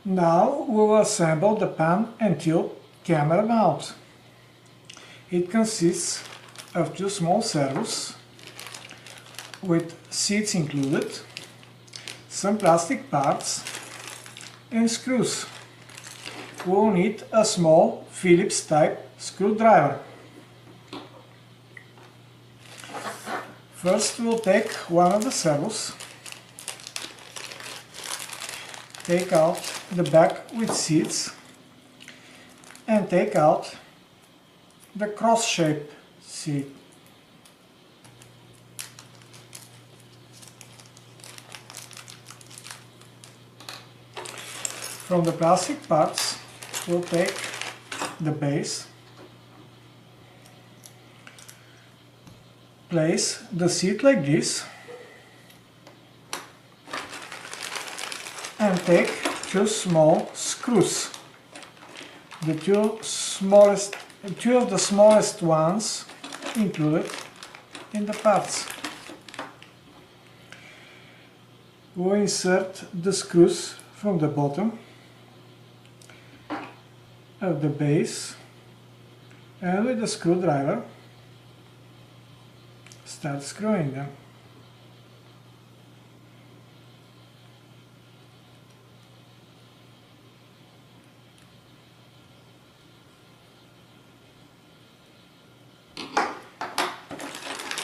Now we will assemble the pan and tube camera mount. It consists of two small servos with seats included, some plastic parts and screws. We will need a small Phillips type screwdriver. First we'll take one of the servos, take out the back with seats and take out the cross-shaped seat. From the plastic parts we'll take the base, place the seat like this and take two small screws, two of the smallest ones included in the parts. We'll insert the screws from the bottom of the base and with the screwdriver start screwing them.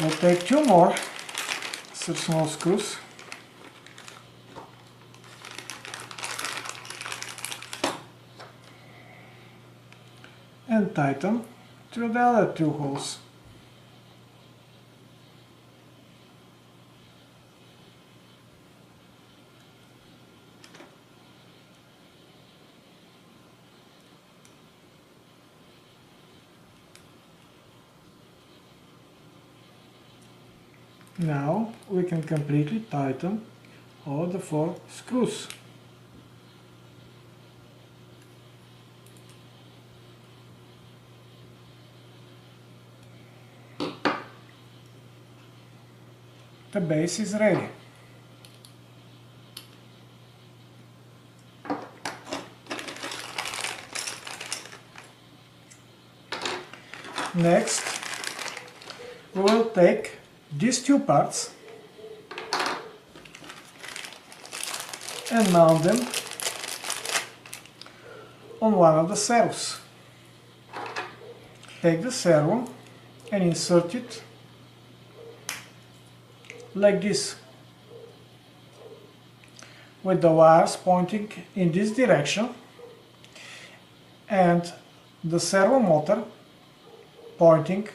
We'll take two more such small screws and tighten through the other two holes. Now we can completely tighten all the four screws. The base is ready. Next, we will take these two parts and mount them on one of the servos. Take the servo and insert it like this, with the wires pointing in this direction and the servo motor pointing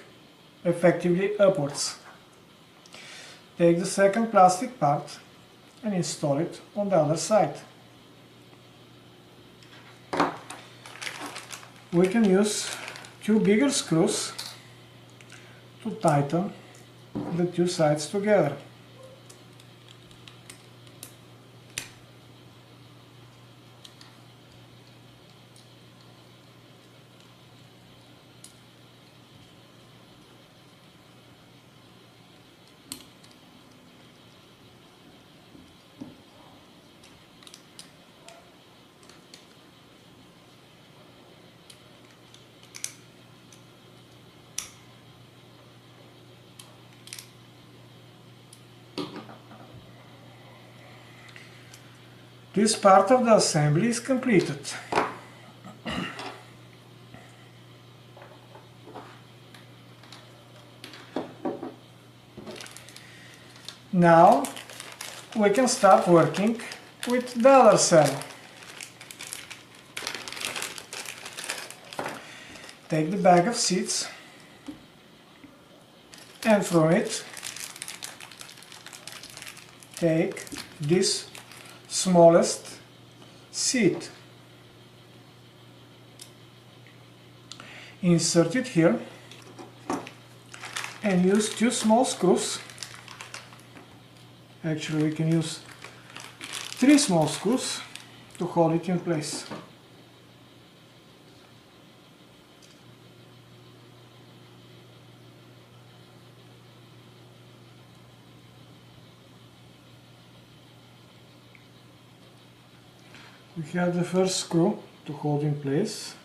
effectively upwards. Take the second plastic part and install it on the other side. We can use two bigger screws to tighten the two sides together. This part of the assembly is completed. Now we can start working with the other servo. Take the bag of seats and from it take this smallest seat. Insert it here and use two small screws. Actually, we can use three small screws to hold it in place. We have the first screw to hold in place,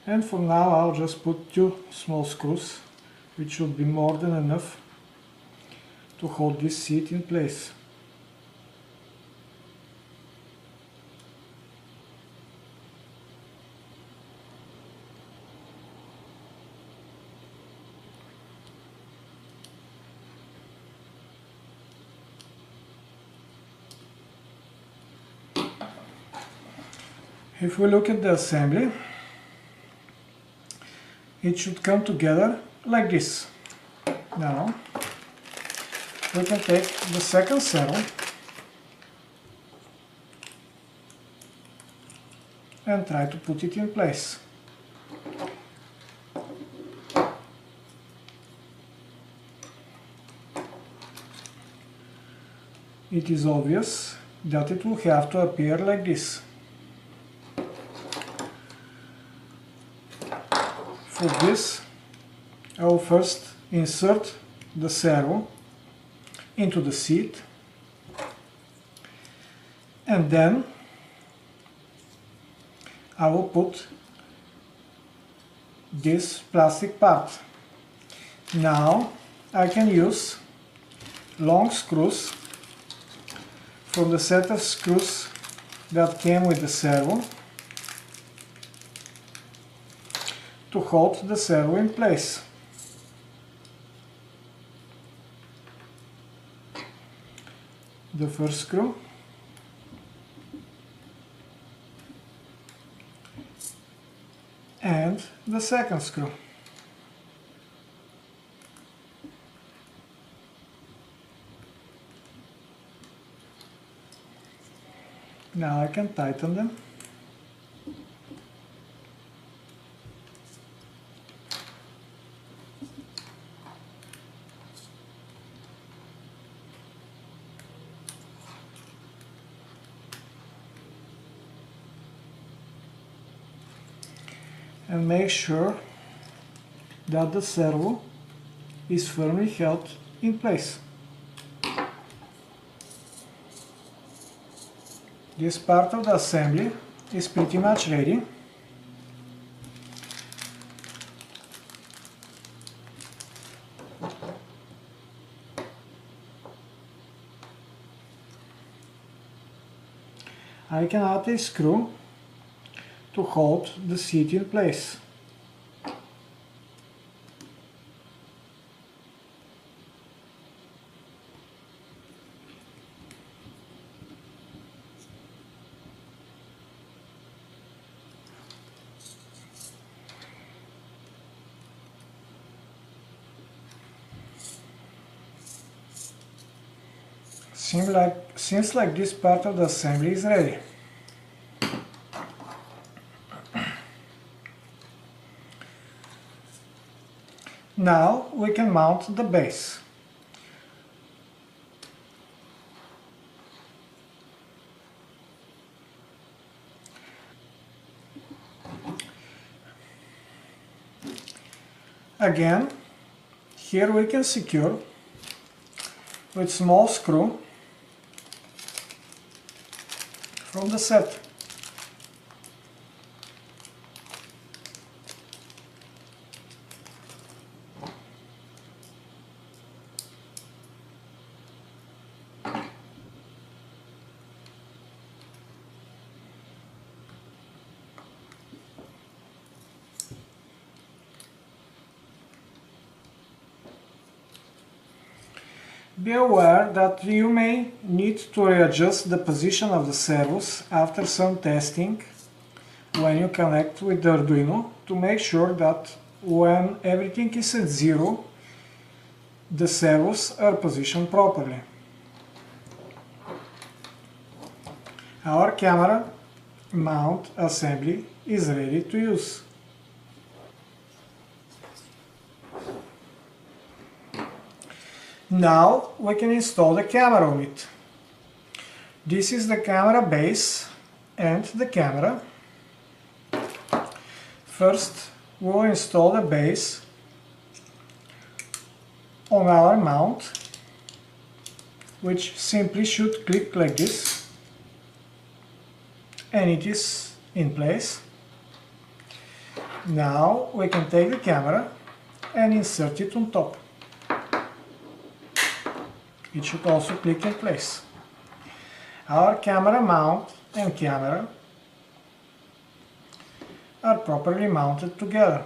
and for now I'll just put 2 small screws, which should be more than enough to hold this seat in place. If we look at the assembly, it should come together like this. Now, we can take the second servo and try to put it in place. It is obvious that it will have to appear like this. For this, I will first insert the servo into the seat, and then I will put this plastic part. Now I can use long screws from the set of screws that came with the servo to hold the servo in place. The first screw, and the second screw. Now I can tighten them. And make sure that the servo is firmly held in place. This part of the assembly is pretty much ready. I can add a screw to hold the seat in place. Seems like this part of the assembly is ready. Now we can mount the base. Again, here we can secure with small screw from the set. Be aware that you may need to readjust the position of the servos after some testing when you connect with the Arduino to make sure that when everything is at zero, the servos are positioned properly. Our camera mount assembly is ready to use. Now we can install the camera on it. This is the camera base and the camera. First we'll install the base on our mount, which simply should click like this, and it is in place. Now we can take the camera and insert it on top. It should also click in place. Our camera mount and camera are properly mounted together.